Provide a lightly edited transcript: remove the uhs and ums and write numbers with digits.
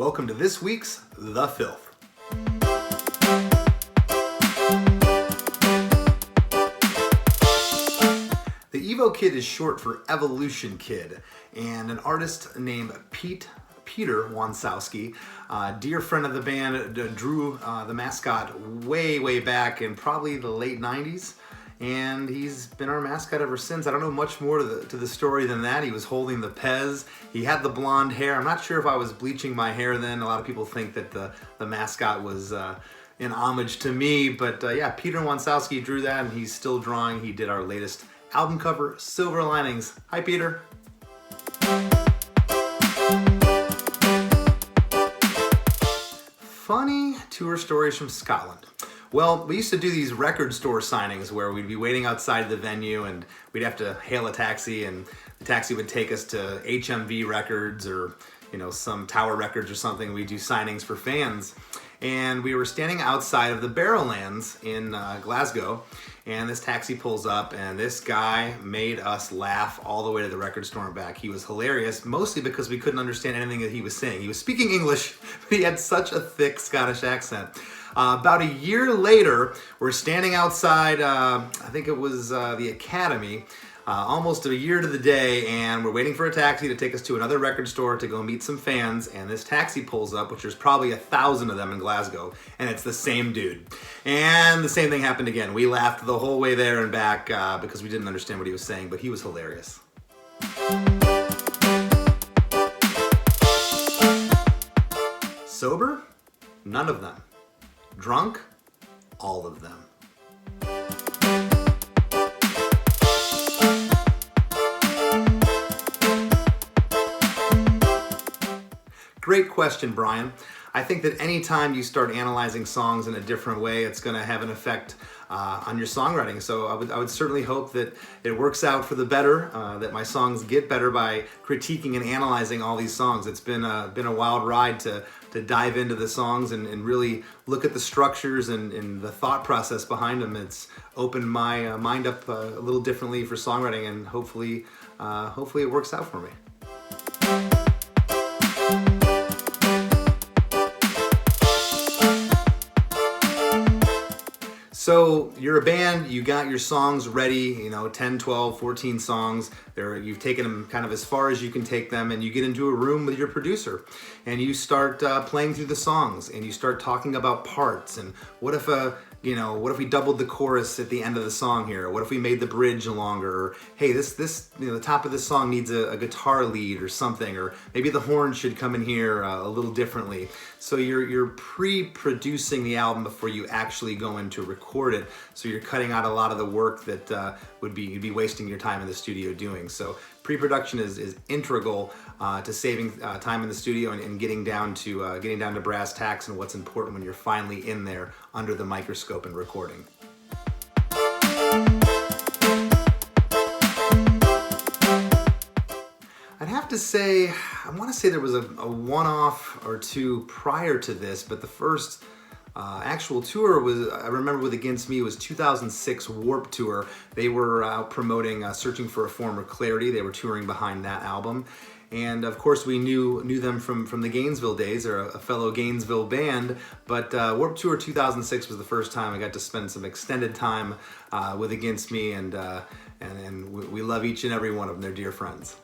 Welcome to this week's The Filth. The Evo Kid is short for Evolution Kid, and an artist named Peter Wansowski, dear friend of the band, drew the mascot way back in probably the late 90s, and he's been our mascot ever since. I don't know much more to the story than that. He was holding the Pez. He had the blonde hair. I'm not sure if I was bleaching my hair then. A lot of people think that the mascot was in homage to me, but yeah, Peter Wansowski drew that, and he's still drawing. He did our latest album cover, Silver Linings. Hi, Peter. Funny tour stories from Scotland. Well, we used to do these record store signings where we'd be waiting outside the venue and we'd have to hail a taxi, and the taxi would take us to HMV Records or, some Tower Records or something. We'd do signings for fans. And we were standing outside of the Barrowlands in Glasgow, and this taxi pulls up, and this guy made us laugh all the way to the record store and back. He was hilarious, mostly because we couldn't understand anything that he was saying. He was speaking English, but he had such a thick Scottish accent. About a year later, we're standing outside, I think it was the Academy, almost a year to the day, and we're waiting for a taxi to take us to another record store to go meet some fans, and this taxi pulls up, which there's probably 1,000 of them in Glasgow, and it's the same dude. And the same thing happened again. We laughed the whole way there and back because we didn't understand what he was saying, but he was hilarious. Sober? None of them. Drunk? All of them. Great question, Brian. I think that anytime you start analyzing songs in a different way, it's going to have an effect on your songwriting. So I would certainly hope that it works out for the better, that my songs get better by critiquing and analyzing all these songs. It's been a wild ride to dive into the songs and really look at the structures and the thought process behind them. It's opened my mind up a little differently for songwriting, and hopefully it works out for me. So you're a band, you got your songs ready, 10, 12, 14 songs. You've taken them kind of as far as you can take them, and you get into a room with your producer and you start playing through the songs, and you start talking about parts, and what if we doubled the chorus at the end of the song here? What if we made the bridge longer? Or, hey, the top of this song needs a guitar lead or something, or maybe the horn should come in here a little differently. So you're pre-producing the album before you actually go in to record it. So you're cutting out a lot of the work that you'd be wasting your time in the studio doing. So pre-production is integral to saving time in the studio and getting down to brass tacks and what's important when you're finally in there under the microscope and recording. I'd have to say, I want to say there was a one-off or two prior to this, but the first actual tour I remember with Against Me, was 2006 Warped Tour. They were out promoting Searching for a Form of Clarity. They were touring behind that album. And of course we knew them from the Gainesville days. They're a fellow Gainesville band, but Warped Tour 2006 was the first time I got to spend some extended time with Against Me, and we love each and every one of them. They're dear friends.